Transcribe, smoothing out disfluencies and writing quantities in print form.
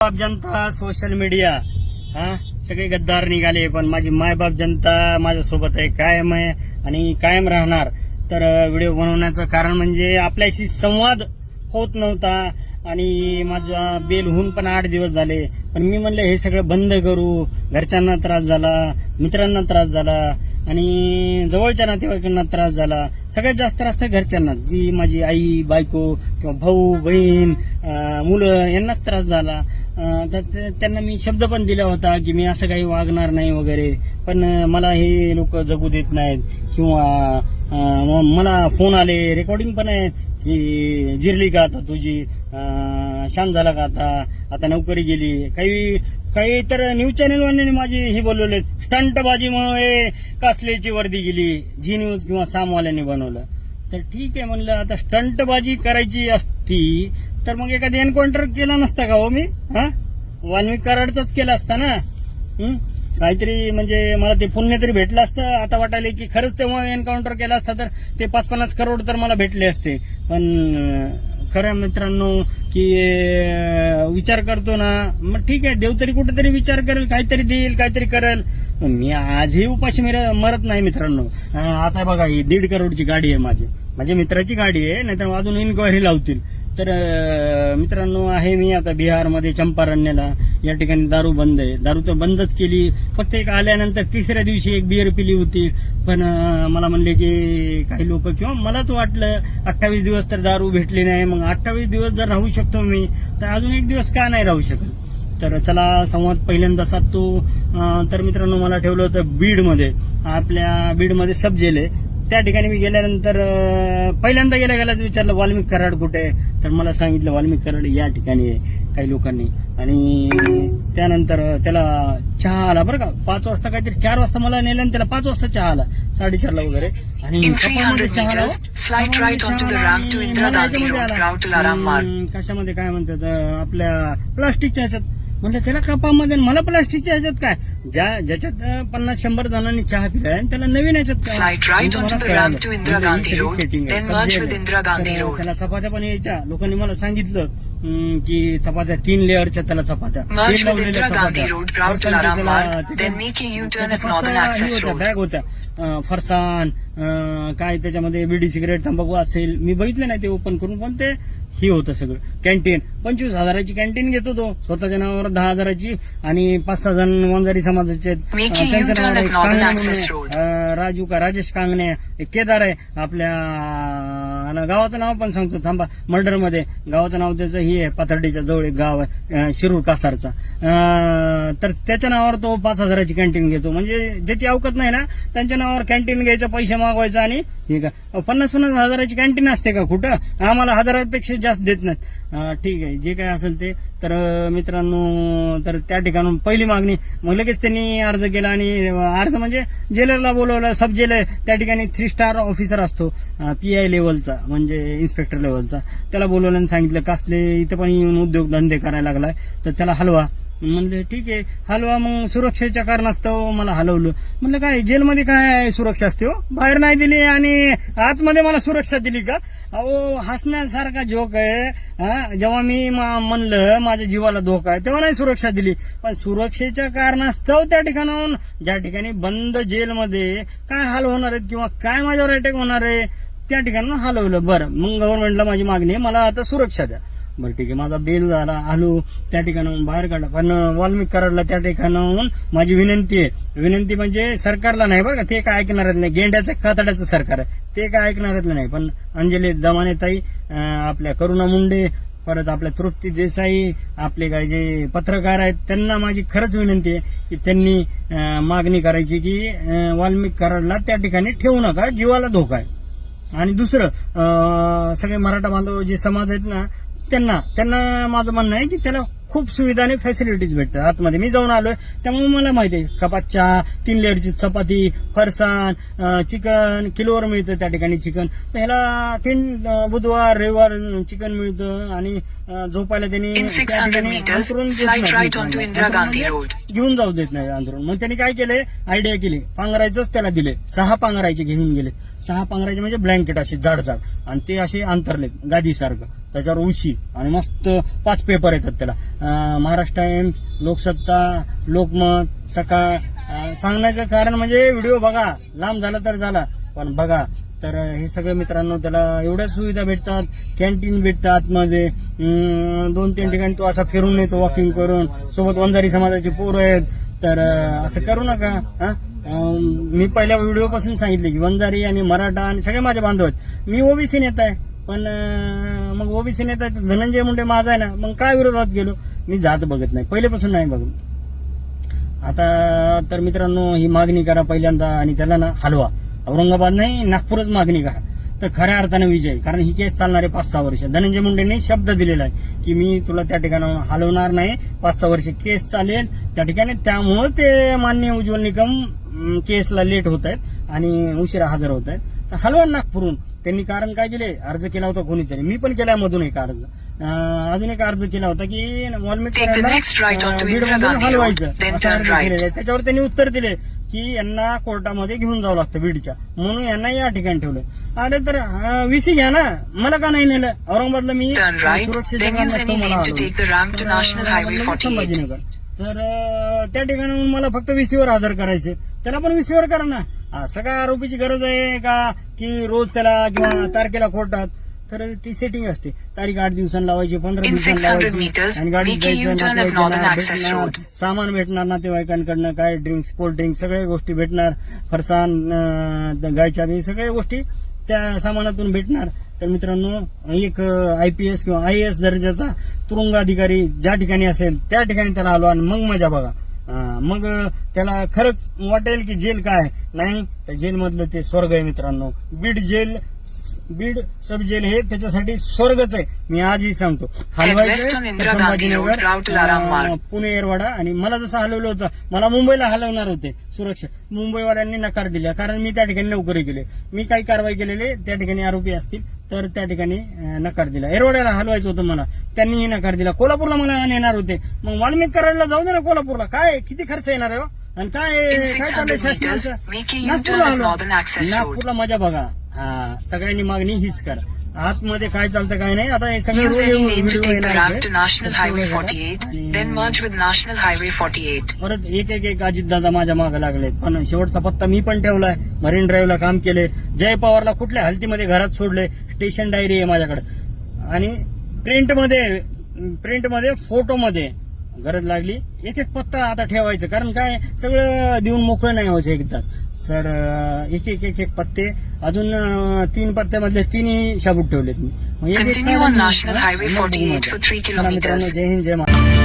बाप जनता social media सगळे गद्दार निघाले, पण माझी मायबाप जनता माझ्यासोबत आहे, कायम आहे आणि कायम राहणार. तर व्हिडिओ बनवण्याचं कारण म्हणजे आपल्याशी संवाद होत नव्हता आणि माझा बेल होऊन पण 8 दिवस झाले. पण मी म्हणलं हे सगळं बंद करू. घरच्यांना त्रास झाला, मित्रांना त्रास झाला आणि जवळच्या नातेवाईकांना त्रास झाला. सगळ्यात जास्त त्रास तर घरच्यांना, जी माझी आई, बायको किंवा भाऊ, बहीण, मुलं यांनाच त्रास झाला. तर त्यांना मी शब्द पण दिला होता की मी असं काही वागणार नाही वगैरे, पण मला हे लोक जगू देत नाहीत. किंवा मला फोन आले, रेकॉर्डिंग पण आहे की जिरली का आता तुझी, शांत झाला का आता नोकरी गेली. काही तर न्यूज चॅनलवाल्यांनी माझी ही बोलवले, स्टंटबाजीमुळे कासलेची वर्दी गेली, जी न्यूज किंवा सामवाल्यांनी बनवलं. तर ठीक आहे म्हणलं, आता स्टंटबाजी करायची असती तर मग एखादी एन्काउंटर केला नसता का हो मी? वाल्मिक कराडचाच केला असता ना. काहीतरी म्हणजे मला ते पुण्य तरी भेटलं असतं. आता वाटायला की खरंच तेव्हा एन्काउंटर केला असता तर ते 5-50 करोड तर मला भेटले असते. पण खरं मित्रांनो की विचार करतो ना, मग ठीक आहे, देव तरी कुठेतरी विचार करेल, काहीतरी देईल, काहीतरी करेल. मी आजही उपाशी मरत नाही मित्रांनो. आता बघा, ही 1.5 करोडची गाडी आहे, माझ्या मित्राची गाडी आहे, नाहीतर अजून इन्क्वायरी लावतील. तर मित्रांनो, आहे मी आता बिहारमध्ये चंपारण्याला. या ठिकाणी दारू बंद आहे. दारू तर बंदच केली, फक्त एक आल्यानंतर 3ऱ्या दिवशी एक बियर पिली होती. पण मला म्हणले की काही लोक, किंवा मलाच वाटलं 28 दिवस तर दारू भेटली नाही. मग 28 दिवस जर राहू शकतो मी, तर अजून एक दिवस का नाही राहू शकत? तर चला संवाद पहिल्यांदा साधतो. तर मित्रांनो, मला ठेवलं होतं बीडमध्ये, आपल्या बीडमध्ये सब जेल आहे. त्या ठिकाणी मी गेल्यानंतर पहिल्यांदा गेल्याच विचारलं वाल्मिक कराड कुठे, तर मला सांगितलं वाल्मिक कराड या ठिकाणी आहे काही लोकांनी. आणि त्यानंतर त्याला चहा आला बरं का, 5 वाजता, काहीतरी 4 वाजता मला नेलं आणि त्याला 5 वाजता चहा आला, 4:30ला वगैरे. आणि कशामध्ये काय म्हणतात, आपल्या प्लास्टिकच्या ह्याच्यात. म्हणजे त्याला कपामध्ये, मला प्लास्टिकच्या ह्याच्यात काय, ज्याच्यात 50-100 जणांनी चहा पिलाय आणि त्याला नवीन ह्याच्यात त्याला चपात्या पण यायच्या. लोकांनी मला सांगितलं की चपात्या 3 लेअरच्या त्याला चपात्या बॅग होत्या, फरसाण, काय त्याच्यामध्ये बिडी, सिगरेट, तंबाखू असेल. मी बघितलं नाही ते ओपन करून, पण ते ही होतं सगळं. कॅन्टीन 25,000ची कॅन्टीन घेतो तो, स्वतःच्या नावावर 10,000ची. आणि 5-6 जण वंजारी समाजाचे, राजू का राजेश कांगणे, केदार आहे आपल्या गावाचं नाव पण सांगतो थांबा, मर्डरमध्ये गावाचं नाव त्याचं ही आहे, पाथर्डीच्या जवळ एक गाव आहे, शिरूर कासारचा. तर त्याच्या नावावर तो 5,000ची कॅन्टीन घेतो. म्हणजे ज्याची अवकत नाही ना, त्यांच्या नावावर कॅन्टीन घ्यायचं, पैसे मागवायचं. आणि ठीक आहे, 50-50 हजाराची कॅन्टीन असते का कुठं? आम्हाला 1000पेक्षा जास्त देत नाहीत. ठीक आहे, जे काय असेल ते. तर मित्रांनो, तर त्या ठिकाणून पहिली मागणी, मग लगेच त्यांनी अर्ज केला. आणि अर्ज म्हणजे जेलरला बोलवलं, सब जेलर त्या ठिकाणी 3 स्टार ऑफिसर असतो, PI लेवलचा, म्हणजे इन्स्पेक्टर लेवलचा. त्याला बोलवलं आणि सांगितलं कासले इथं पण येऊन उद्योगधंदे करायला लागलाय, तर त्याला हलवा. म्हणलं ठीक आहे, हलवा. मग सुरक्षेच्या कारणास्तव मला हलवलं. म्हणलं काय जेलमध्ये काय सुरक्षा असते हो? बाहेर नाही दिली आणि आतमध्ये मला सुरक्षा दिली का? अहो, हसण्यासारखा जोक आहे. जेव्हा मी म्हणलं माझ्या जीवाला धोका आहे, तेव्हा नाही सुरक्षा दिली. पण सुरक्षेच्या कारणास्तव त्या ठिकाणाहून, ज्या ठिकाणी बंद जेलमध्ये काय हाल होणार आहेत किंवा काय माझ्यावर अटॅक होणार आहे, त्या ठिकाणी हलवलं. बरं, मग गव्हर्नमेंटला माझी मागणी आहे, मला आता सुरक्षा द्या. बरं ठीक आहे, माझा बेल झाला, आलो त्या ठिकाणाहून बाहेर काढला. पण वाल्मिक कराडला त्या ठिकाणाहून माझी विनंती आहे. विनंती म्हणजे सरकारला नाही बरं का, ते काय ऐकणार नाही, गेंड्याचं कातड्याचं सरकार आहे, ते काय ऐकणारच नाही. पण अंजली दमानेताई, आपल्या करुणा मुंडे, परत आपल्या तृप्ती देसाई, आपले काय जे पत्रकार आहेत, त्यांना माझी खरंच विनंती आहे की त्यांनी मागणी करायची की वाल्मिक कराडला त्या ठिकाणी ठेवू नका, जीवाला धोका आहे. आणि दुसरं, सगळे मराठा बांधव जे समाज आहेत ना, त्यांना माझं म्हणणं आहे की त्याला खूप सुविधा आणि फॅसिलिटीज भेटतात आतमध्ये. मी जाऊन आलोय, त्यामुळे मला माहिती आहे. कपात चहा, 3 लेअरची चपाती, फरसाण, चिकन किलोवर मिळतं त्या ठिकाणी चिकन. ह्याला 3 बुधवार रविवार चिकन मिळतं. आणि झोपायला त्यांनी घेऊन जाऊ देत नाही अंतरून. मग त्यांनी काय केलंय, आयडिया केली, पांघरायचंच त्याला दिले. 6 पांघरायचे घेऊन गेले. 6 पांघरायचे म्हणजे ब्लँकेट असे जाड, आणि ते असे अंतरलेत गादीसारखं, त्याच्यावर उशी, आणि मस्त 5 पेपर येतात त्याला. महाराष्ट्र टाइम्स, लोकसत्ता, लोकमत, सकाळ सांगण्याचं कारण म्हणजे व्हिडिओ बघा, लांब झाला तर झाला पण बघा. तर हे सगळे मित्रांनो त्याला एवढ्या सुविधा भेटतात, कॅन्टीन भेटतात आतमध्ये, 2-3 ठिकाणी तो असा फिरून येतो वॉकिंग करून, सोबत वंजारी समाजाची पोरं आहेत. तर असं करू नका. मी पहिल्या व्हिडिओ पासून सांगितले की वंजारी आणि मराठा आणि सगळे माझे बांधव आहेत. मी ओबीसी नेता आहे, पण मग ओबीसी नेता आहे तर धनंजय मुंडे माझा आहे ना, मग काय विरोधात गेलो. मी जात बघत नाही, पहिल्यापासून नाही बघत. आता तर मित्रांनो ही मागणी करा पहिल्यांदा आणि त्याला ना हलवा. औरंगाबाद नाही, नागपूरच मागणी करा तर खऱ्या अर्थाने विजय. कारण ही केस चालणार आहे 5-6 वर्ष. धनंजय मुंडेंनी शब्द दिलेला आहे की मी तुला त्या ठिकाणी हलवणार नाही, 5-6 वर्ष केस चालेल त्या ठिकाणी. त्यामुळे ते माननीय उज्ज्वल निकम केसला लेट होत आहेत आणि उशिरा हजर होत आहेत. तर हलवा नागपूरहून. त्यांनी कारण काय दिले, अर्ज केला होता कोणीतरी, मी पण केला मधून एक अर्ज, अजून एक अर्ज केला होता की वाल्मिकी हलवायचं असा अर्ज केलेला आहे. त्याच्यावर त्यांनी उत्तर दिले की यांना कोर्टामध्ये घेऊन जावं लागतं बीडच्या, म्हणून यांना या ठिकाणी ठेवलं. अरे तर VC घ्या ना, मला का नाही नेलं? औरंगाबादला मी सुरक्षेच्या संभाजीनगर, तर त्या ठिकाणी मला फक्त VCवर हजर करायचे. त्याला पण VCवर करा ना. असं काय आरोपीची गरज आहे का की रोज त्याला किंवा तारखेला कोर्टात? तर ती सेटिंग असते. तारीख 8 दिवसांनी लावायची, 15 दिवसांनी लावायची आणि गाडी जायचं, सामान भेटणार नातेवाईकांकडनं, काय ड्रिंक्स, कोल्ड ड्रिंक सगळ्या गोष्टी भेटणार, फरसाण, गायच्या बी सगळ्या गोष्टी त्या सामानातून भेटणार. तर मित्रांनो एक IPS किंवा IAS दर्जाचा तुरुंग अधिकारी ज्या ठिकाणी असेल त्या ठिकाणी त्याला आलो आणि मग मजा बघा. मग त्याला खरंच वाटेल की जेल काय नाही, त्या जेलमधलं ते स्वर्ग आहे मित्रांनो. बीड सब जेल हे त्याच्यासाठी स्वर्गच आहे. मी आजही सांगतो. हलवायचं पुणे एरवाडा. आणि मला जसं हलवलं होतं, मला मुंबईला हलवणार होते सुरक्षा, मुंबईवाल्यांनी नकार दिला. कारण मी त्या ठिकाणी नोकरी केली, मी काही कारवाई केलेली, त्या ठिकाणी आरोपी असतील तर त्या ठिकाणी नकार दिला. एरवाड्याला हलवायचं होतं मला, त्यांनीही नकार दिला. कोल्हापूरला मला नेणार होते, मग वाल्मिक कराडला जाऊ दे ना. कोल्हापूरला काय किती खर्च येणार आहे आणि काय चाललंय शासनाचं? नागपूरला मजा बघा. सगळ्यांनी मागणी हीच करा. आतमध्ये काय चालतं काय नाही. आता हे सगळे परत एक अजितदादा माझ्या मागे लागले. पण शेवटचा पत्ता मी पण ठेवलाय. मरीन ड्राईव्हला काम केले. जय पवारला कुठल्या हलतीमध्ये घरात सोडले. स्टेशन डायरी आहे माझ्याकडे आणि प्रिंटमध्ये फोटोमध्ये गरज लागली एक पत्ता आता ठेवायचं. कारण काय सगळं देऊन मोकळं नाही व्हायचं एकदा. तर एक पत्ते अजून 3 पत्त्यामधले 3ही शाबूत ठेवलेत मी. Continue on National Highway 48 for 3 kilometers. Jai Hind, Jai Maharashtra.